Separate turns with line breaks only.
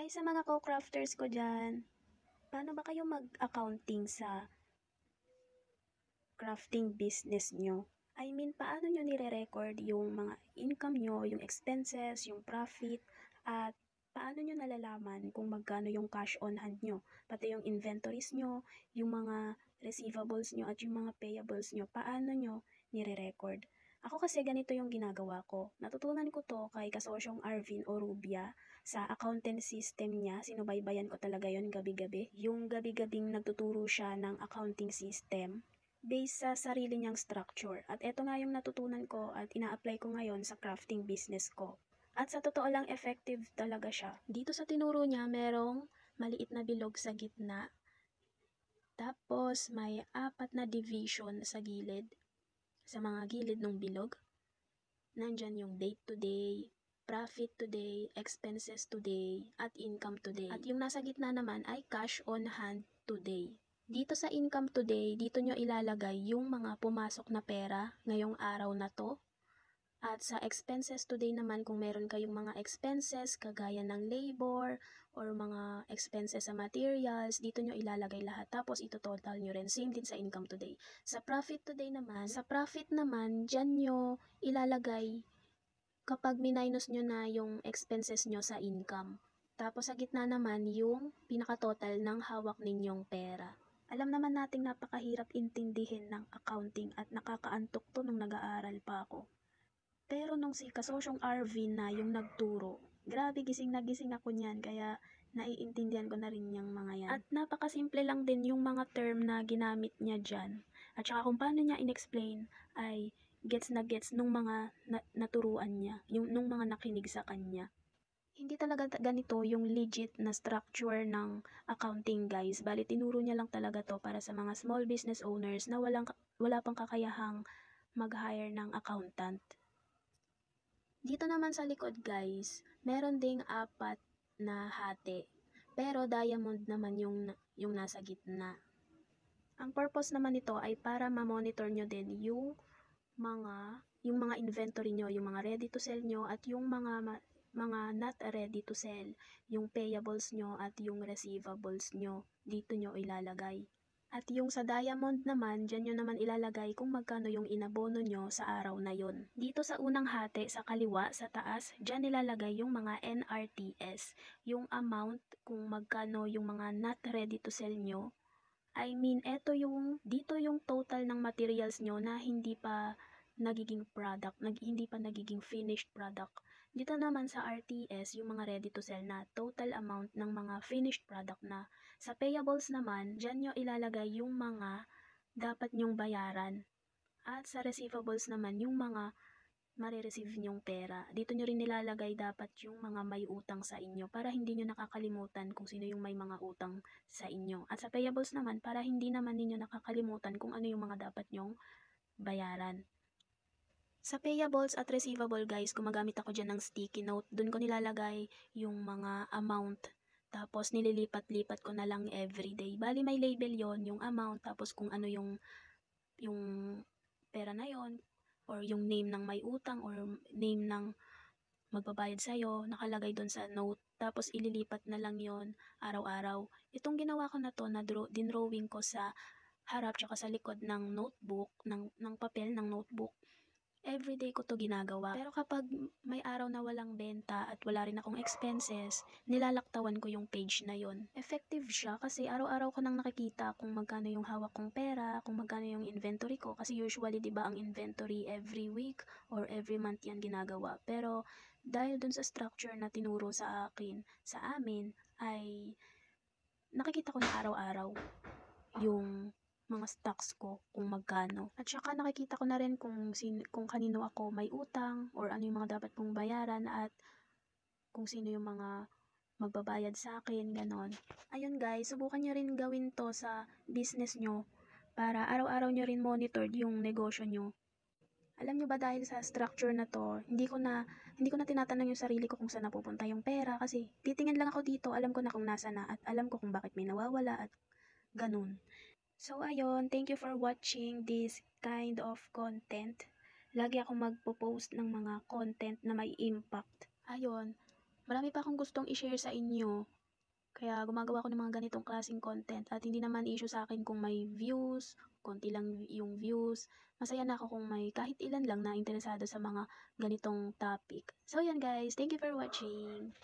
Ay, sa mga co-crafters ko dyan, paano ba kayo mag-accounting sa crafting business nyo? I mean, paano nyo nire-record yung mga income nyo, yung expenses, yung profit, at paano nyo nalalaman kung magkano yung cash on hand nyo, pati yung inventories nyo, yung mga receivables nyo, at yung mga payables nyo, paano nyo nire-record? Ako kasi ganito yung ginagawa ko. Natutunan ko to kay kasosyong Arvin Orubia sa accountant system niya. Sinubaybayan ko talaga yon gabi-gabi. Yung gabi-gabing nagtuturo siya ng accounting system based sa sarili niyang structure. At eto nga yung natutunan ko at ina-apply ko ngayon sa crafting business ko. At sa totoo lang, effective talaga siya. Dito sa tinuro niya, merong maliit na bilog sa gitna. Tapos may 4 na division sa gilid. Sa mga gilid ng bilog. Nandyan yung date today, profit today, expenses today, at income today. At yung nasa gitna naman ay cash on hand today. Dito sa income today, dito nyo ilalagay yung mga pumasok na pera ngayong araw na to. At sa expenses today naman, kung meron kayong mga expenses kagaya ng labor or mga expenses sa materials, dito nyo ilalagay lahat. Tapos ito total nyo rin. Same din sa income today. Sa profit today naman, dyan nyo ilalagay kapag minus nyo na yung expenses nyo sa income. Tapos sa gitna naman yung pinaka-total ng hawak ninyong pera. Alam naman nating napakahirap intindihin ng accounting at nakakaantok to nung nag-aaral pa ako. Pero nung si kasosyong Arvin na yung nagturo, grabe gising na gising ako niyan, kaya naiintindihan ko na rin yung mga yan. At napakasimple lang din yung mga term na ginamit niya dyan. At saka kung paano niya in-explain ay gets na gets nung mga naturuan niya, nung mga nakinig sa kanya. Hindi talaga ganito yung legit na structure ng accounting, guys. Bali, tinuro niya lang talaga to para sa mga small business owners na wala pang kakayahang mag-hire ng accountant. Dito naman sa likod, guys, meron ding 4 na hati. Pero diamond naman yung nasa gitna. Ang purpose naman nito ay para ma-monitor nyo din yung mga inventory nyo, yung mga ready to sell nyo at yung mga not ready to sell, yung payables nyo at yung receivables nyo. Dito nyo ilalagay. At yung sa diamond naman, dyan nyo naman ilalagay kung magkano yung inabono nyo sa araw na yon. Dito sa unang hati, sa kaliwa, sa taas, dyan nilalagay yung mga NRTS. Yung amount kung magkano yung mga not ready to sell nyo. I mean, dito yung total ng materials nyo na hindi pa nagiging product, hindi pa nagiging finished product. Dito naman sa RTS, yung mga ready to sell na total amount ng mga finished product na. Sa payables naman, dyan nyo ilalagay yung mga dapat nyong bayaran. At sa receivables naman, yung mga marireceive nyong pera. Dito nyo rin nilalagay dapat yung mga may utang sa inyo para hindi nyo nakakalimutan kung sino yung may mga utang sa inyo. At sa payables naman, para hindi naman ninyo nakakalimutan kung ano yung mga dapat nyong bayaran. Sa payables at receivable, guys, gumagamit ako dyan ng sticky note. Doon ko nilalagay yung mga amount. Tapos nililipat-lipat ko na lang everyday. Bali may label yon, yung amount, tapos kung ano yung pera na yon, or yung name ng may utang, or name ng magbabayad sa'yo, nakalagay doon sa note. Tapos ililipat na lang yon araw-araw. Itong ginawa ko na to, dinrawing ko sa harap tsaka sa likod ng notebook, ng papel ng notebook. Everyday ko to ginagawa. Pero kapag may araw na walang benta at wala rin akong expenses, nilalaktawan ko yung page na yon. Effective siya kasi araw-araw ko nang nakikita kung magkano yung hawak kong pera, kung magkano yung inventory ko. Kasi usually, di ba, ang inventory every week or every month yan ginagawa. Pero dahil dun sa structure na tinuro sa amin, ay nakikita ko na araw-araw yung mga stocks ko kung magkano. At saka nakikita ko na rin kung kanino ako may utang or ano yung mga dapat kong bayaran at kung sino yung mga magbabayad sa akin, ganon. Ayun, guys, subukan nyo rin gawin to sa business nyo para araw-araw nyo rin monitor yung negosyo nyo. Alam nyo ba, dahil sa structure na to, hindi ko na tinatanong yung sarili ko kung saan napupunta yung pera kasi titingin lang ako dito, alam ko na kung nasa na at alam ko kung bakit may nawawala at ganun. So, ayun, thank you for watching this kind of content. Lagi ako magpo-post ng mga content na may impact. Ayun, Marami pa akong gustong i-share sa inyo. Kaya gumagawa ako ng mga ganitong klaseng content at hindi naman issue sa akin kung may views, konti lang yung views. Masaya na ako kung may kahit ilan lang na interesado sa mga ganitong topic. So yan guys, thank you for watching.